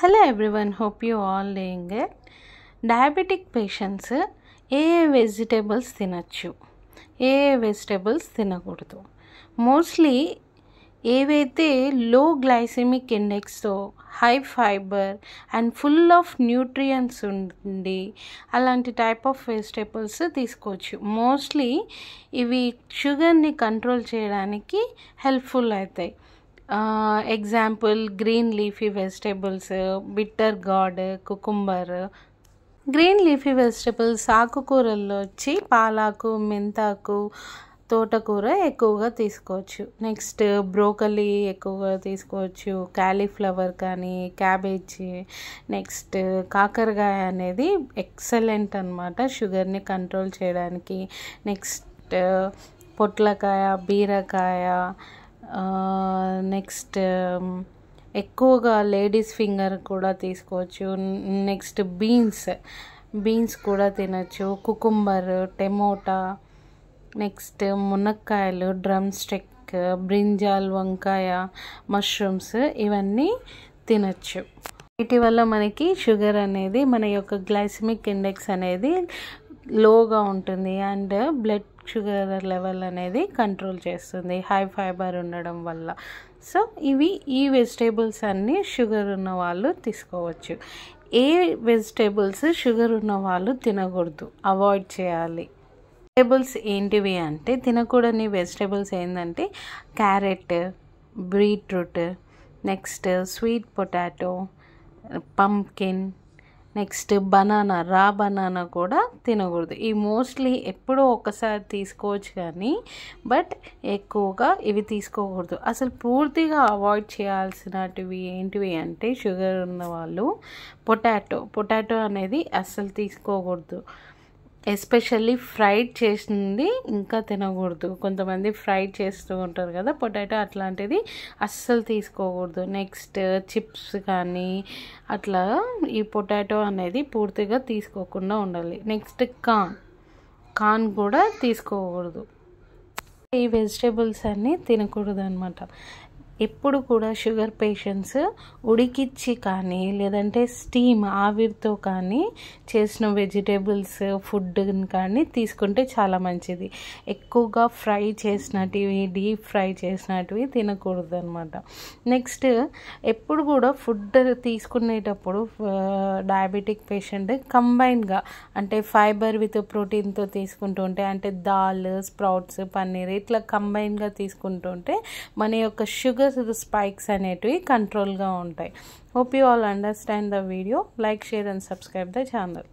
Hello everyone, hope you all doing it. Diabetic patients ఏ vegetables తినచ్చు, ఏ vegetables తినకూడదు. మోస్ట్లీ ఏవైతే లో గ్లైసెమిక్ ఇండెక్స్తో high fibre and full of nutrients ఉండి అలాంటి టైప్ ఆఫ్ వెజిటేబుల్స్ తీసుకోవచ్చు. మోస్ట్లీ ఇవి షుగర్ని కంట్రోల్ చేయడానికి హెల్ప్ఫుల్ అవుతాయి. Example green leafy vegetables, bitter gourd, cucumber. Green leafy vegetables ఆకుకూరల్లో వచ్చి పాలాకు, మెంతాకు, తోటకూర ఎక్కువగా తీసుకోవచ్చు. నెక్స్ట్ బ్రోకలీ ఎక్కువగా తీసుకోవచ్చు, కాలీఫ్లవర్ కానీ, క్యాబేజ్. నెక్స్ట్ కాకరకాయ అనేది ఎక్సలెంట్ అన్నమాట షుగర్ని కంట్రోల్ చేయడానికి. నెక్స్ట్ పొట్లకాయ, బీరకాయ. నెక్స్ట్ ఎక్కువగా లేడీస్ ఫింగర్ కూడా తీసుకోవచ్చు. నెక్స్ట్ బీన్స్ కూడా తినచ్చు. Cucumber, tomato. నెక్స్ట్ మునక్కాయలు, డ్రమ్ స్టిక్, బ్రింజాల్, వంకాయ, మష్రూమ్స్ ఇవన్నీ తినచ్చు. వీటి వల్ల మనకి షుగర్ అనేది, మన యొక్క గ్లైసెమిక్ ఇండెక్స్ అనేది లోగా ఉంటుంది అండ్ బ్లడ్ షుగర్ లెవెల్ అనేది కంట్రోల్ చేస్తుంది హై ఫైబర్ ఉండడం వల్ల. సో ఈ వెజిటేబుల్స్ అన్నీ షుగర్ ఉన్న వాళ్ళు తీసుకోవచ్చు. ఏ వెజిటేబుల్స్ షుగర్ ఉన్న వాళ్ళు తినకూడదు, అవాయిడ్ చేయాలి. వెజిటేబుల్స్ ఏంటివి అంటే, తినకూడని వెజిటేబుల్స్ ఏంటంటే carrot, beetroot, next sweet potato, pumpkin, next banana, రా బనానా కూడా తినకూడదు. ఈ మోస్ట్లీ ఎప్పుడో ఒకసారి తీసుకోవచ్చు కానీ బట్ ఎక్కువగా ఇవి తీసుకోకూడదు. అసలు పూర్తిగా అవాయిడ్ చేయాల్సినటివి ఏంటివి అంటే, షుగర్ ఉన్న వాళ్ళు పొటాటో అనేది అస్సలు తీసుకోకూడదు. ఎస్పెషల్లీ ఫ్రైడ్ చేసింది ఇంకా తినకూడదు. కొంతమంది ఫ్రైడ్ చేస్తూ ఉంటారు కదా పొటాటో, అట్లాంటిది అస్సలు తీసుకోకూడదు. నెక్స్ట్ చిప్స్ కానీ అట్లా ఈ పొటాటో అనేది పూర్తిగా తీసుకోకుండా ఉండాలి. నెక్స్ట్ కార్న్ కూడా తీసుకోకూడదు. ఈ వెజిటేబుల్స్ అన్నీ తినకూడదు అనమాట. ఎప్పుడు కూడా షుగర్ పేషెంట్స్ ఉడికిచ్చి కానీ లేదంటే స్టీమ్ ఆవిరితో కానీ చేసిన వెజిటేబుల్స్ ఫుడ్ని కానీ తీసుకుంటే చాలా మంచిది. ఎక్కువగా ఫ్రై చేసినటివి, డీప్ ఫ్రై చేసినటివి తినకూడదు అనమాట. నెక్స్ట్ ఎప్పుడు కూడా ఫుడ్ తీసుకునేటప్పుడు డయాబెటిక్ పేషెంట్ కంబైన్గా అంటే ఫైబర్ విత్ ప్రోటీన్తో తీసుకుంటూ ఉంటే, అంటే దాల్, స్ప్రౌట్స్, పన్నీర్ ఇట్లా కంబైన్గా తీసుకుంటూ ఉంటే మన యొక్క షుగర్ స్పైక్స్ అనేటివి కంట్రోల్గా ఉంటాయి. Hope you all understand the video. Like, share and subscribe the channel.